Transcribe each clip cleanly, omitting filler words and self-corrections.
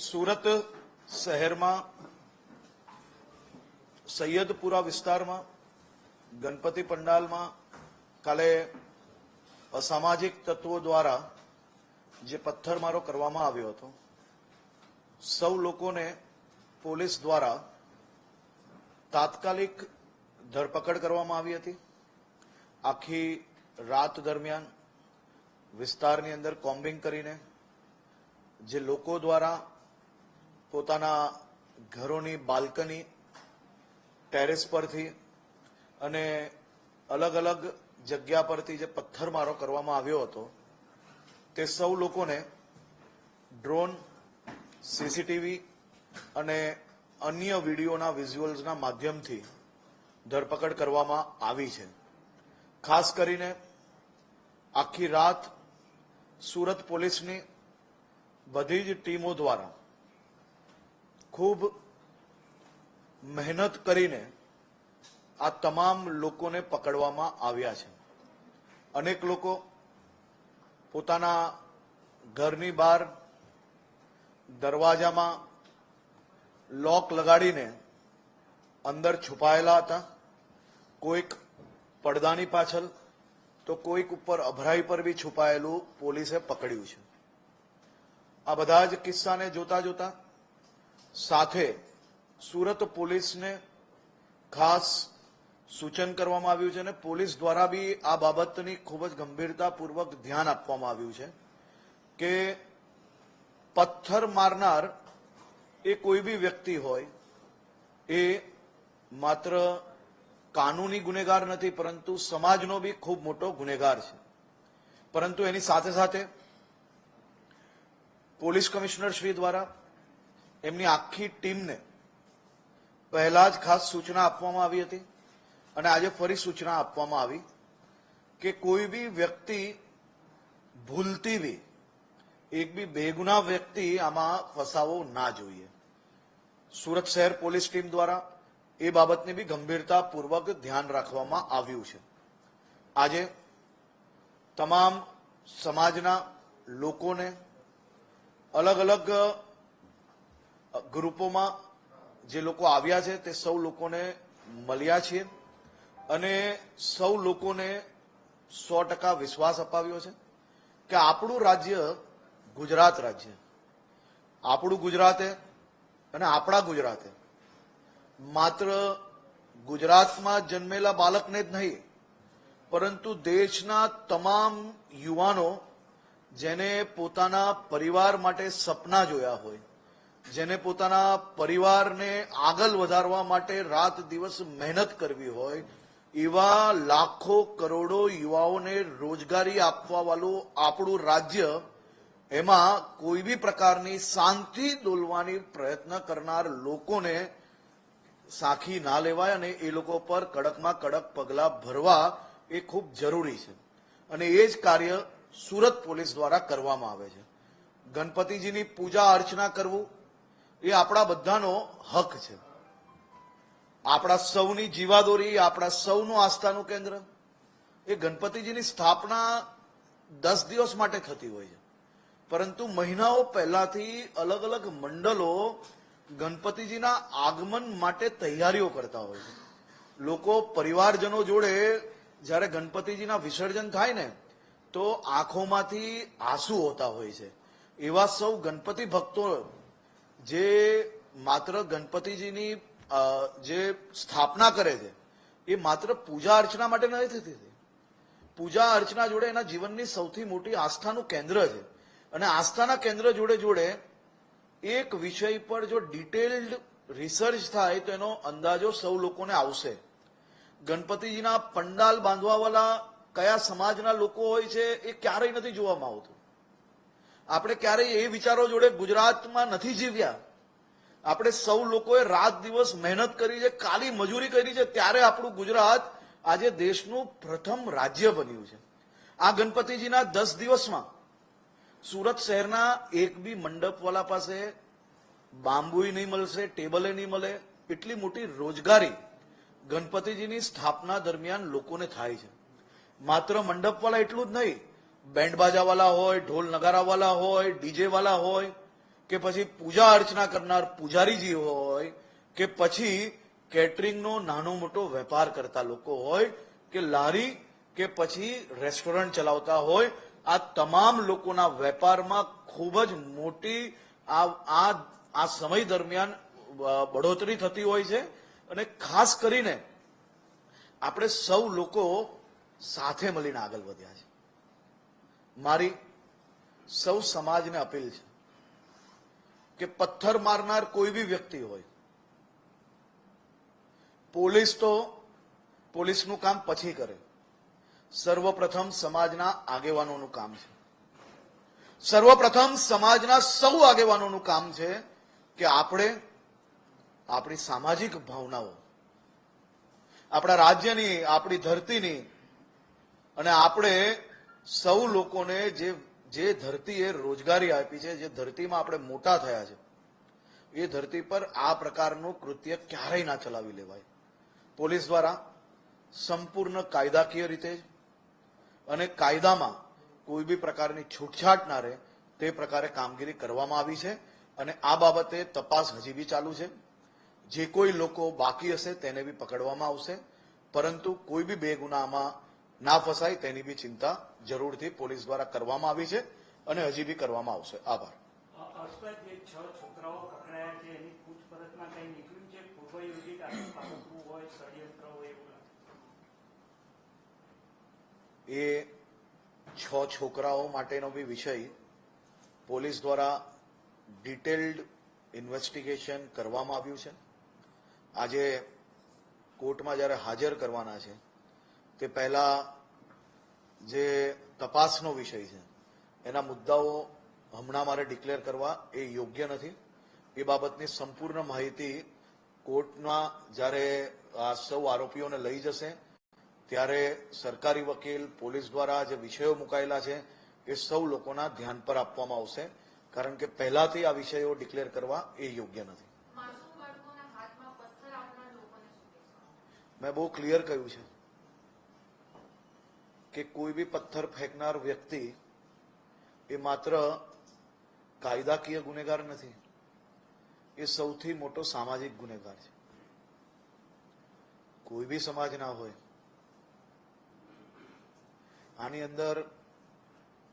સુરત શહેરમાં સૈયદપુરા વિસ્તારમાં ગણપતિ પંડાલમાં કાલે અસામાજિક તત્વો દ્વારા જે પથ્થરમારો કરવામાં આવ્યો હતો, સૌ લોકોને પોલીસ દ્વારા તાત્કાલિક ધરપકડ કરવામાં આવી હતી. આખી રાત દરમિયાન વિસ્તારની અંદર કોમ્બિંગ કરીને જે લોકો દ્વારા પોતાના ઘરોની બાલ્કની, ટેરેસ પરથી અને અલગ અલગ જગ્યા પરથી જે પથ્થરમારો કરવામાં આવ્યો હતો, તે સૌ લોકોને ડ્રોન, સીસીટીવી અને અન્ય વિડીયોના વિઝ્યુઅલ્સના માધ્યમથી ધરપકડ કરવામાં આવી છે. ખાસ કરીને આખી રાત સુરત પોલીસની બધી જ ટીમો દ્વારા ખૂબ મહેનત કરીને આ તમામ લોકોને પકડવામાં આવ્યા છે. અનેક લોકો પોતાના ઘરની બહાર દરવાજામાં લોક લગાડીને અંદર છુપાયેલા હતા. કોઈક પડદાની પાછળ તો કોઈક ઉપર અભરાઈ પર બી છુપાયેલું પોલીસે પકડ્યું છે. આ બધા જ કિસ્સાને જોતા જોતા સાથે સુરત પોલીસને ખાસ સૂચન કરવામાં આવ્યું છે અને પોલીસ દ્વારા બી આ બાબતની ખૂબ જ ગંભીરતાપૂર્વક ધ્યાન આપવામાં આવ્યું છે કે પથ્થર મારનાર એ કોઈ બી વ્યક્તિ હોય, એ માત્ર કાનૂની ગુનેગાર નથી પરંતુ સમાજનો બી ખૂબ મોટો ગુનેગાર છે. પરંતુ એની સાથે સાથે પોલીસ કમિશનર શ્રી દ્વારા એમની આખી ટીમને પહેલા જ ખાસ સૂચના આપવામાં આવી હતી અને આજે ફરી સૂચના આપવામાં આવી કે કોઈ બી વ્યક્તિ ભૂલથી બી એક બી બેગુનાહ વ્યક્તિ આમાં ફસાવો ના જોઈએ. સુરત શહેર પોલીસ ટીમ દ્વારા એ બાબતની બી ગંભીરતાપૂર્વક ધ્યાન રાખવામાં આવ્યું છે. આજે તમામ સમાજના લોકોને અલગ અલગ ગ્રુપોમાં જે લોકો આવ્યા છે તે સૌ લોકોને મળ્યા છીએ અને સૌ લોકોને 100% વિશ્વાસ અપાવ્યો છે કે આપણું રાજ્ય ગુજરાત રાજ્ય, આપણું ગુજરાતે અને આપણા ગુજરાતે માત્ર ગુજરાતમાં જન્મેલા બાળકને જ નહીં પરંતુ દેશના તમામ યુવાનો જેને પોતાના પરિવાર માટે સપના જોયા હોય, જેને પોતાના પરિવારને આગળ વધારવા માટે રાત દિવસ મહેનત કરવી હોય, એવા લાખો કરોડો યુવાઓને રોજગારી આપવા વાળું આપણું રાજ્ય, એમાં કોઈ બી પ્રકારની શાંતિ દોલવાની પ્રયત્ન કરનાર લોકોને સાખી ના લેવાય અને એ લોકો પર કડકમાં કડક પગલા ભરવા એ ખૂબ જરૂરી છે. અને એ જ કાર્ય સુરત પોલીસ દ્વારા કરવામાં આવે છે. ગણપતિજીની પૂજા અર્ચના કરવું એ આપણા બધાનો હક છે. આપણા સૌની જીવાદોરી, આપણા સૌનું આસ્થાનું કેન્દ્ર. એ ગણપતિજીની સ્થાપના 10 દિવસ માટે થતી હોય છે, પરંતુ મહિનાઓ પહેલાથી અલગ અલગ મંડળો ગણપતિજીના આગમન માટે તૈયારીઓ કરતા હોય છે. લોકો પરિવારજનો જોડે જ્યારે ગણપતિજીના વિસર્જન થાય ને તો આંખોમાંથી આંસુ હોતા હોય છે. એવા સૌ ગણપતિ ભક્તો જે માત્ર ગણપતિજીની જે સ્થાપના કરે છે એ માત્ર પૂજા અર્ચના માટે નથી થતી. પૂજા અર્ચના જોડે એના જીવનની સૌથી મોટી આસ્થાનું કેન્દ્ર છે અને આસ્થાના કેન્દ્ર જોડે જોડે એક વિષય પર જો ડિટેલ્ડ રિસર્ચ થાય તો એનો અંદાજો સૌ લોકોને આવશે. ગણપતિજીના પંડાલ બાંધવાવાળા કયા સમાજના લોકો હોય છે એ ક્યારેય નથી જોવામાં આવતું. આપણે ક્યારેય એ વિચારો જોડે ગુજરાતમાં નથી જીવ્યા. આપણે સૌ લોકોએ રાત દિવસ મહેનત કરી છે, કાળી મજૂરી કરી છે, ત્યારે આપણું ગુજરાત આજે દેશનું પ્રથમ રાજ્ય બન્યું છે. આ ગણપતિજીના 10 દિવસમાં સુરત શહેરના એક બી મંડપવાળા પાસે બાંબુય નહીં મળશે, ટેબલે નહીં મળે, એટલી મોટી રોજગારી ગણપતિજીની સ્થાપના દરમિયાન લોકોને થાય છે. માત્ર મંડપવાળા એટલું જ નહીં, બેન્ડ બાજાવાળા હોય, ઢોલ નગારાવાળા હોય, ડીજે વાળા હોય, કે પછી પૂજા અર્ચના કરનાર પૂજારીજી હોય કે પછી કેટરિંગનો નાનો મોટો વેપાર કરતા લોકો હોય કે લારી કે પછી રેસ્ટોરન્ટ ચલાવતા હોય, આ તમામ લોકોના વેપારમાં ખૂબ જ મોટી આ સમય દરમિયાન બઢોતરી થતી હોય છે. અને ખાસ કરીને આપણે સૌ લોકો સાથે મળીને આગળ વધ્યા છે. મારી સૌ સમાજને અપીલ છે કે પથ્થર મારનાર કોઈ બી વ્યક્તિ હોય, પોલીસનું કામ પછી કરે, સર્વપ્રથમ સમાજના આગેવાનોનું કામ છે. સર્વપ્રથમ સમાજના સૌ આગેવાનોનું કામ છે કે આપણે આપણી સામાજિક ભાવનાઓ, આપણા રાજ્યની, આપણી ધરતીની અને આપણે સૌ લોકોને જે ધરતીએ રોજગારી આપી છે, જે ધરતીમાં આપણે મોટા થયા છે, એ ધરતી પર આ પ્રકારનું કૃત્ય ક્યારેય ના ચલાવી લેવાય. પોલીસ દ્વારા સંપૂર્ણ કાયદાકીય રીતે અને કાયદામાં કોઈ બી પ્રકારની છૂટછાટ ના રહે તે પ્રકારે કામગીરી કરવામાં આવી છે. અને આ બાબતે તપાસ હજી બી ચાલુ છે. જે કોઈ લોકો બાકી હશે તેને બી પકડવામાં આવશે, પરંતુ કોઈ બી બેગુનાહમાં ના ફસાય તેની બી ચિંતા જરૂરથી પોલીસ દ્વારા કરવામાં આવી છે અને હજી બી કરવામાં આવશે. આભાર. જે 6 છોકરાઓ પકડાયા છે એની પૂછપરછમાં કઈ નીકળ્યું છે? પૂર્વયોજિત આરોપવું હોય, ષડયંત્ર હોય એવું એ 6 છોકરાઓ માટેનો બી વિષય પોલીસ દ્વારા ડિટેલ્ડ ઇન્વેસ્ટિગેશન કરવામાં આવ્યું છે. આજે કોર્ટમાં જ્યારે હાજર કરવાના છે તે પહેલા જે તપાસનો વિષય છે એના મુદ્દાઓ હમણાં મારે ડિક્લેર કરવા એ યોગ્ય નથી. એ બાબતની સંપૂર્ણ માહિતી કોર્ટમાં જ્યારે આ સૌ આરોપીઓને લઈ જશે ત્યારે સરકારી વકીલ, પોલીસ દ્વારા જે વિષયો મુકાયેલા છે એ સૌ લોકોના ધ્યાન પર આપવામાં આવશે, કારણ કે પહેલાથી આ વિષયો ડિક્લેર કરવા એ યોગ્ય નથી. મેં બહુ ક્લિયર કહ્યું છે કે કોઈ બી પથ્થર ફેંકનાર વ્યક્તિ એ માત્ર કાયદાકીય ગુનેગાર નથી, એ સૌથી મોટો સામાજિક ગુનેગાર છે. કોઈ બી સમાજ ના હોય, આની અંદર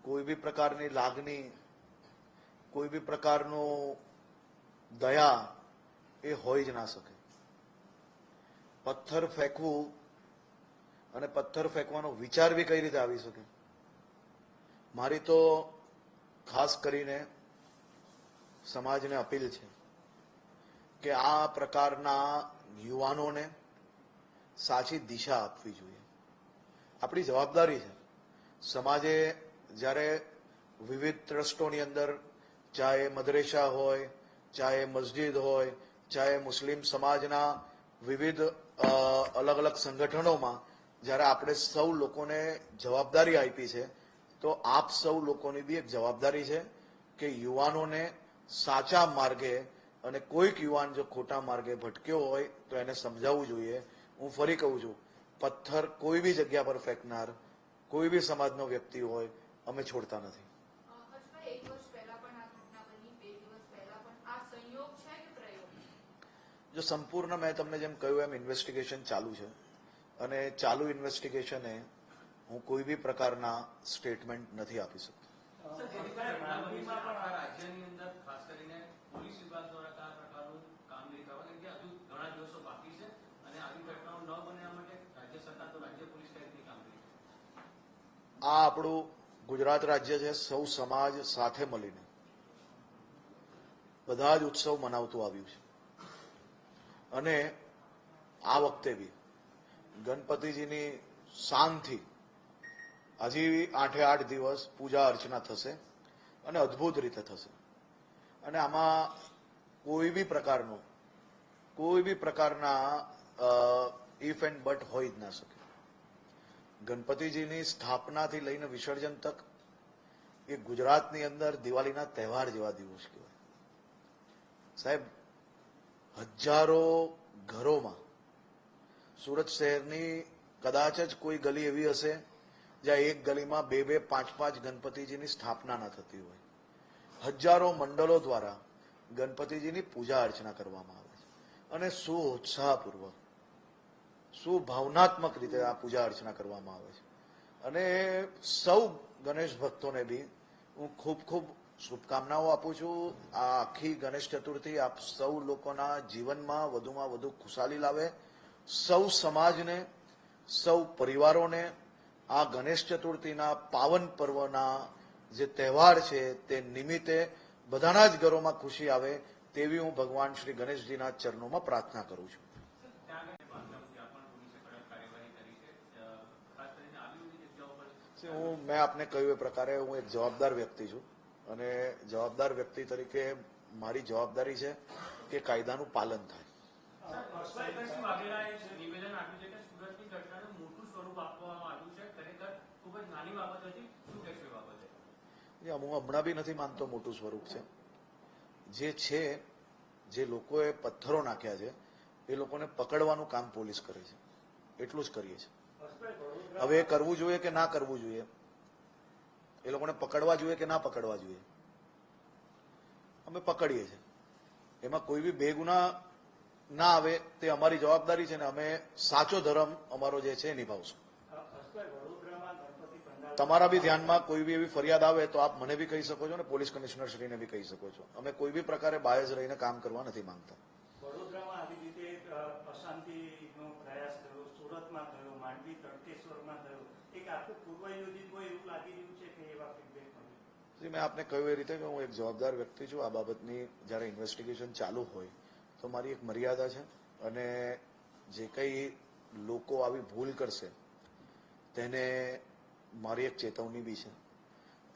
કોઈ બી પ્રકારની લાગણી, કોઈ બી પ્રકારનો દયા એ હોય જ ના શકે. પથ્થર ફેંકવું અને પથ્થર ફેંકવાનો વિચાર બી કઈ રીતે આવી શકે? મારી તો ખાસ કરીને સમાજને અપીલ છે કે આ પ્રકારના યુવાનોને સાચી દિશા આપવી જોઈએ. આપણી જવાબદારી છે. સમાજે જ્યારે વિવિધ ટ્રસ્ટોની અંદર, ચાહે મદરેસા હોય, ચાહે મસ્જિદ હોય, ચાહે મુસ્લિમ સમાજના વિવિધ અલગ અલગ સંગઠનોમાં જ્યારે આપણે સૌ લોકોને જવાબદારી આપી છે, તો આપ સૌ લોકોની બી એક જવાબદારી છે કે યુવાનોને સાચા માર્ગે, અને કોઈક યુવાન જો ખોટા માર્ગે ભટક્યો હોય તો એને સમજાવવું જોઈએ. હું ફરી કહું છું, પથ્થર કોઈ બી જગ્યા પર ફેંકનાર કોઈ બી સમાજનો વ્યક્તિ હોય, અમે છોડતા નથી. જો સંપૂર્ણ મેં તમને જેમ કહ્યું એમ ઇન્વેસ્ટિગેશન ચાલુ છે અને ચાલુ ઇન્વેસ્ટિગેશને હું કોઈ બી પ્રકારના સ્ટેટમેન્ટ નથી આપી શકતો. આ આપણું ગુજરાત રાજ્ય છે. સૌ સમાજ સાથે મળીને બધા જ ઉત્સવ મનાવતું આવ્યું છે અને આ વખતે બી ગણપતિજીની શાનથી હજી 8 દિવસ પૂજા અર્ચના થશે અને અદ્ભુત રીતે થશે. અને આમાં કોઈ બી પ્રકારના ઇફ એન્ડ બટ હોય જ ના શકે. ગણપતિજીની સ્થાપનાથી લઈને વિસર્જન તક એ ગુજરાતની અંદર દિવાળીના તહેવાર જેવા દિવસ કહેવાય. સાહેબ, હજારો ઘરોમાં, સુરત શહેરની કદાચ જ કોઈ ગલી એવી હશે જ્યાં એક ગલીમાં 2-2, 5-5 ગણપતિજીની સ્થાપના ના થતી હોય. હજારો મંડળો દ્વારા ગણપતિજીની પૂજા અર્ચના કરવામાં આવે છે અને શું ઉત્સાહપૂર્વક, શું ભાવનાત્મક રીતે આ પૂજા અર્ચના કરવામાં આવે છે. અને સૌ ગણેશ ભક્તોને બી હું ખૂબ ખૂબ શુભકામનાઓ આપું છું. આ આખી ગણેશ ચતુર્થી આપ સૌ લોકોના જીવનમાં વધુમાં વધુ ખુશાલી લાવે. સૌ સમાજને, સૌ પરિવારોને આ ગણેશ ચતુર્થીના પાવન પર્વના જે તહેવાર છે તે નિમિત્તે બધાના જ ઘરોમાં ખુશી આવે તેવી હું ભગવાન શ્રી ગણેશજીના ચરણોમાં પ્રાર્થના કરું છું. મેં આપને કહ્યું એ પ્રકારે હું એક જવાબદાર વ્યક્તિ છું અને જવાબદાર વ્યક્તિ તરીકે મારી જવાબદારી છે કે કાયદાનું પાલન થાય. નિવેદન આપ્યું છે કે સુરતની ઘટનાનું મોટું સ્વરૂપ આપવામાં આવ્યું છે, ખરેખર ખૂબ જ નાની બાબત હતી. શું કહેશો એ બાબતે? હું હમણાં બી નથી માનતો મોટું સ્વરૂપ છે. જે છે, જે લોકોએ પથ્થરો નાખ્યા છે એ લોકોને પકડવાનું કામ પોલીસ કરે છે, એટલું જ કરીએ છીએ. હવે એ કરવું જોઈએ કે ના કરવું જોઈએ, એ લોકોને પકડવા જોઈએ કે ના પકડવા જોઈએ, અમે પકડીએ છીએ. એમાં કોઈ બી બેગુના ના આવે તે અમારી જવાબદારી છે ને અમે સાચો ધર્મ અમારો જે છે એ નિભાવશું. તમારા બી ધ્યાનમાં કોઈ બી એવી ફરિયાદ આવે તો આપ મને બી કહી શકો છો ને પોલીસ કમિશનર શ્રીને બી કહી શકો છો. અમે કોઈ બી પ્રકારે બાયસ રહીને કામ કરવા નથી માંગતા. વડોદરામાં આવી રીતે અશાંતિનો પ્રયાસ થયો, સુરતમાં થયો, માંડવી તડકેશ્વરમાં થયો, એક આખું પૂર્વ યોજિત હોય એવું લાગી રહ્યું છે કે એવા ફીડબેક મળે? મેં આપને કહ્યું એ રીતે કે હું એક જવાબદાર વ્યક્તિ છું. આ બાબતની જ્યારે ઇન્વેસ્ટિગેશન ચાલુ હોય તો મારી એક મર્યાદા છે અને જે કંઈ લોકો આવી ભૂલ કરશે તેને મારી એક ચેતવણી બી છે.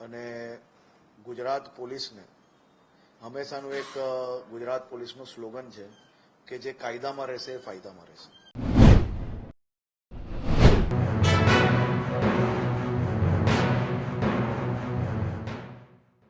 અને ગુજરાત પોલીસને હંમેશાનું એક ગુજરાત પોલીસનું સ્લોગન છે કે જે કાયદામાં રહેશે એ ફાયદામાં રહેશે.